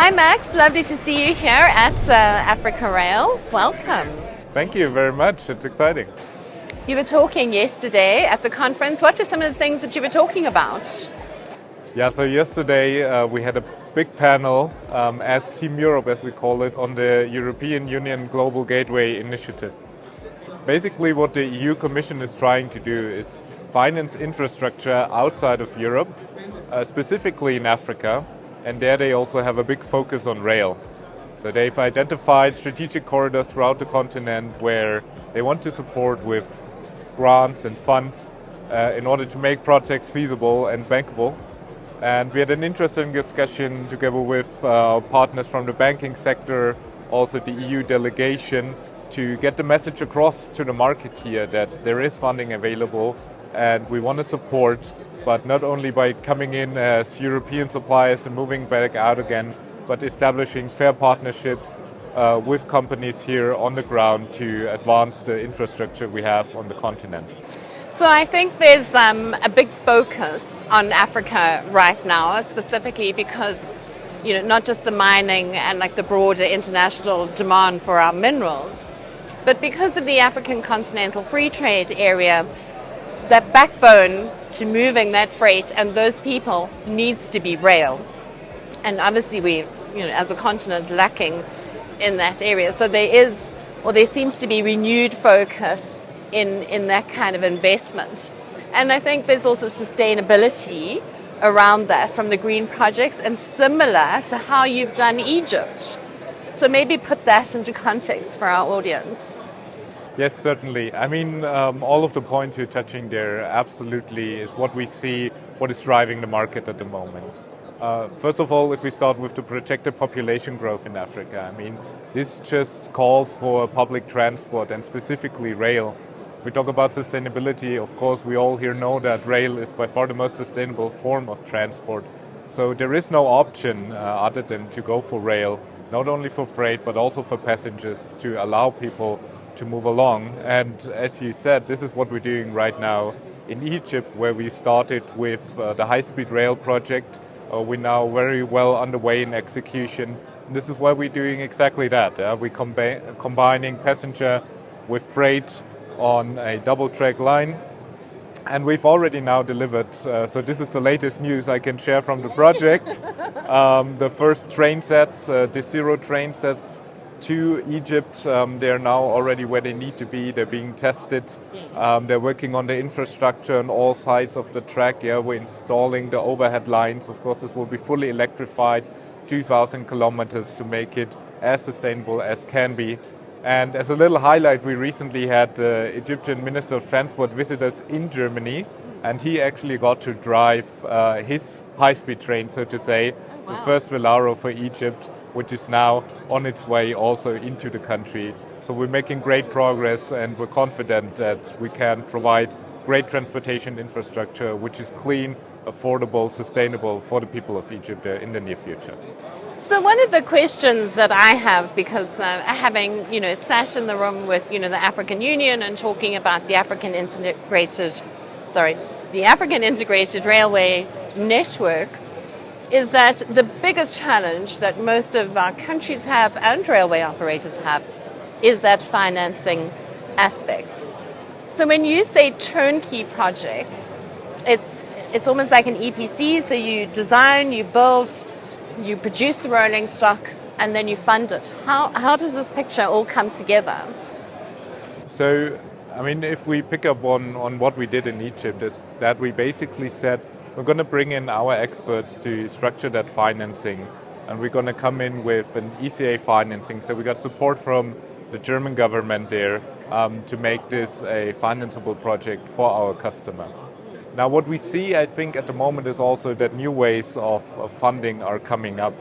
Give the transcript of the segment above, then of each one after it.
Hi Max, lovely to see you here at Africa Rail. Welcome. Thank you very much, it's exciting. You were talking yesterday at the conference. What were some of the things that you were talking about? Yeah, so yesterday we had a big panel as Team Europe, as we call it, on the European Union Global Gateway Initiative. Basically what the EU Commission is trying to do is finance infrastructure outside of Europe, specifically in Africa, and there they also have a big focus on rail. So they've identified strategic corridors throughout the continent where they want to support with grants and funds in order to make projects feasible and bankable. And we had an interesting discussion together with partners from the banking sector, also the EU delegation, to get the message across to the market here that there is funding available and we want to support, but not only by coming in as European suppliers and moving back out again, but establishing fair partnerships with companies here on the ground to advance the infrastructure we have on the continent. So I think there's a big focus on Africa right now, specifically because, not just the mining and like the broader international demand for our minerals, but because of the African Continental Free Trade Area, that backbone to moving that freight and those people needs to be rail. And obviously we, as a continent, lacking in that area. So there seems to be renewed focus in that kind of investment. And I think there's also sustainability around that from the green projects and similar to how you've done Egypt. So maybe put that into context for our audience. Yes, certainly. I mean, all of the points you're touching there absolutely is what we see, what is driving the market at the moment. First of all, if we start with the projected population growth in Africa, I mean, this just calls for public transport and specifically rail. If we talk about sustainability, of course, we all here know that rail is by far the most sustainable form of transport. So there is no option other than to go for rail, not only for freight, but also for passengers to allow people to move along. And as you said, this is what we're doing right now in Egypt, where we started with the high-speed rail project. We're now very well underway in execution. And this is why we're doing exactly that. We're combining passenger with freight on a double-track line. And we've already now delivered, so this is the latest news I can share from the project, the first train sets, the zero train sets to Egypt. They're now already where they need to be. They're being tested. They're working on the infrastructure on all sides of the track. Yeah, we're installing the overhead lines. Of course, this will be fully electrified, 2,000 kilometers to make it as sustainable as can be. And as a little highlight, we recently had the Egyptian Minister of Transport visit us in Germany, and he actually got to drive his high-speed train, so to say, the first Velaro for Egypt, which is now on its way also into the country. So we're making great progress and we're confident that we can provide great transportation infrastructure which is clean, affordable, sustainable for the people of Egypt in the near future. So one of the questions that I have, because having sat in the room with the African Union and talking about the African Integrated Railway Network, is that the biggest challenge that most of our countries have and railway operators have is that financing aspect. So when you say turnkey projects, it's almost like an EPC, so you design, you build, you produce the rolling stock, and then you fund it. How does this picture all come together? So, I mean, if we pick up on what we did in Egypt, is that we basically said, we're going to bring in our experts to structure that financing, and we're going to come in with an ECA financing. So we got support from the German government there to make this a financeable project for our customer. Now what we see, I think, at the moment is also that new ways of funding are coming up.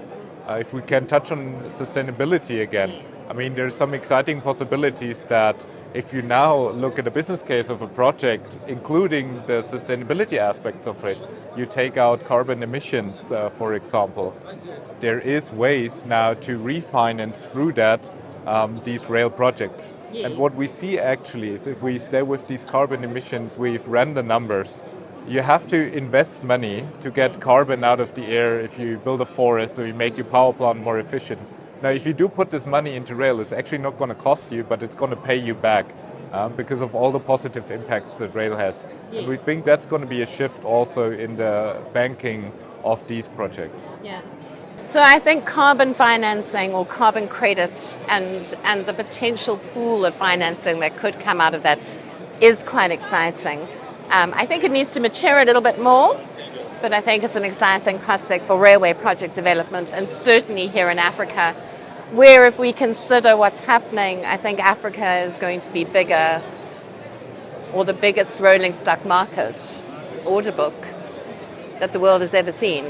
If we can touch on sustainability again, I mean, there's some exciting possibilities that if you now look at the business case of a project, including the sustainability aspects of it, you take out carbon emissions, for example. There is ways now to refinance through that these rail projects. Yes. And what we see actually is if we stay with these carbon emissions, we've ran the numbers. you have to invest money to get carbon out of the air if you build a forest or you make your power plant more efficient. Now, if you do put this money into rail, it's actually not going to cost you, but it's going to pay you back because of all the positive impacts that rail has. Yes. And we think that's going to be a shift also in the banking of these projects. Yeah. So I think carbon financing or carbon credit and the potential pool of financing that could come out of that is quite exciting. I think it needs to mature a little bit more, but I think it's an exciting prospect for railway project development, and certainly here in Africa, where if we consider what's happening, I think Africa is going to be bigger, or the biggest rolling stock market, order book, that the world has ever seen.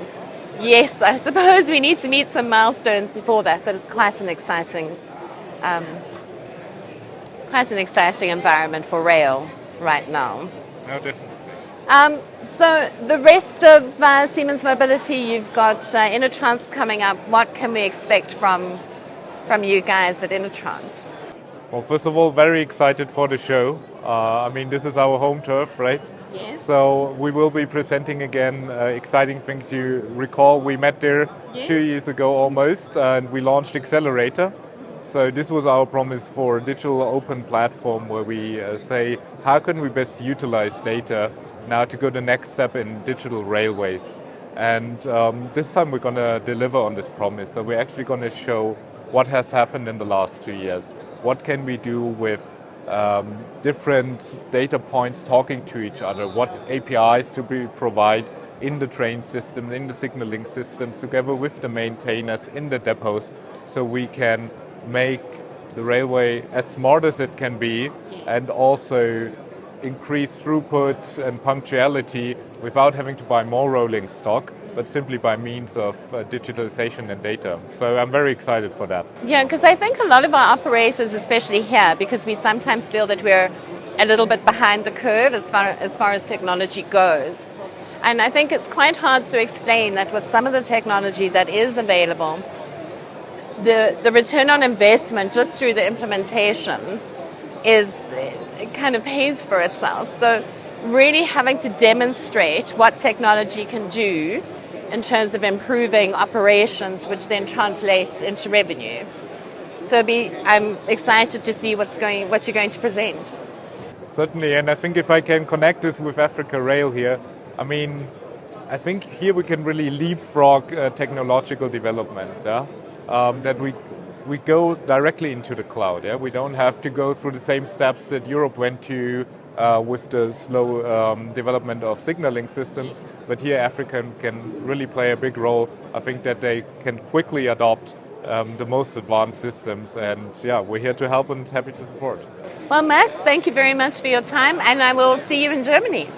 Yes, I suppose we need to meet some milestones before that, but it's quite an exciting environment for rail right now. No, definitely. So the rest of Siemens Mobility, you've got Intertrans coming up. What can we expect from you guys at Intertrans? Well, first of all, very excited for the show. This is our home turf, right? Yes. So we will be presenting again exciting things. You recall we met there 2 years ago almost, and we launched Accelerator. So this was our promise for a digital open platform where we say, how can we best utilize data now to go the next step in digital railways? And this time we're going to deliver on this promise. So we're actually going to show what has happened in the last 2 years. What can we do with different data points talking to each other? What APIs to provide in the train system, in the signaling systems, together with the maintainers in the depots, so we can make the railway as smart as it can be and also increase throughput and punctuality without having to buy more rolling stock, but simply by means of digitalization and data. So I'm very excited for that. Yeah, because I think a lot of our operators, especially here, because we sometimes feel that we're a little bit behind the curve as far as technology goes. And I think it's quite hard to explain that with some of the technology that is available, the return on investment just through the implementation it kind of pays for itself. So really having to demonstrate what technology can do in terms of improving operations, which then translates into revenue. So I'm excited to see what you're going to present. Certainly, and I think if I can connect this with Africa Rail here, I think here we can really leapfrog technological development. That we go directly into the cloud. Yeah? We don't have to go through the same steps that Europe went to with the slow development of signaling systems, but here Africa can really play a big role. I think that they can quickly adopt the most advanced systems, and we're here to help and happy to support. Well, Max, thank you very much for your time, and I will see you in Germany.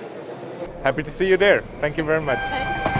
Happy to see you there. Thank you very much. Okay.